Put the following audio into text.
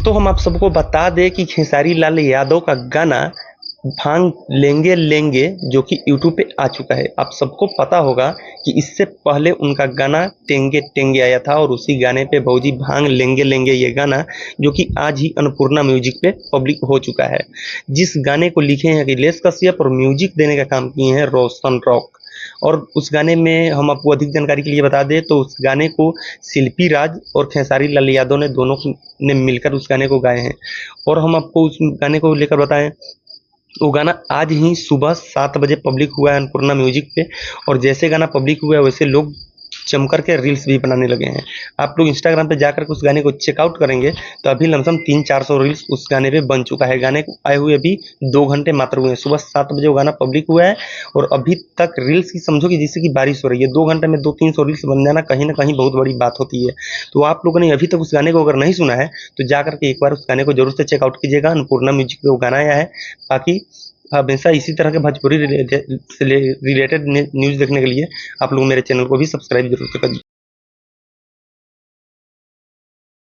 दोस्तों हम आप सबको बता दें कि खेसारी लाल यादव का गाना भांग लेंगे लेंगे जो कि यूट्यूब पे आ चुका है। आप सबको पता होगा कि इससे पहले उनका गाना टेंगे टेंगे आया था और उसी गाने पे भौजी भांग लेंगे लेंगे ये गाना जो कि आज ही अन्नपूर्णा म्यूजिक पे पब्लिक हो चुका है। जिस गाने को लिखे हैं अखिलेश कश्यप और म्यूजिक देने का काम किए हैं रोशन रॉक। और उस गाने में हम आपको अधिक जानकारी के लिए बता दें तो उस गाने को शिल्पी राज और खेसारी लाल यादव ने दोनों ने मिलकर उस गाने को गाए हैं। और हम आपको उस गाने को लेकर बताएं, वो गाना आज ही सुबह 7 बजे पब्लिक हुआ है अन्नपूर्णा म्यूजिक पे। और जैसे गाना पब्लिक हुआ है वैसे लोग जम कर के रील्स भी बनाने लगे हैं। आप लोग इंस्टाग्राम पे जाकर के उस गाने को चेकआउट करेंगे तो अभी लमसम 300-400 रील्स उस गाने पे बन चुका है। गाने को आए हुए अभी 2 घंटे मात्र हुए हैं। सुबह 7 बजे वो गाना पब्लिक हुआ है और अभी तक रील्स की समझो कि जैसे कि बारिश हो रही है। 2 घंटे में 200-300 रील्स बन जाना कहीं ना कहीं बहुत बड़ी बात होती है। तो आप लोगों ने अभी तक उस गाने को अगर नहीं सुना है तो जाकर के एक बार उस गाने को जरूर से चेकआउट कीजिएगा। अन्नपूर्णा म्यूजिक पे वो गाना आया है। बाकी हमेशा इसी तरह के भोजपुरी रिलेटेड न्यूज़ देखने के लिए आप लोग मेरे चैनल को भी सब्सक्राइब जरूर से करिए।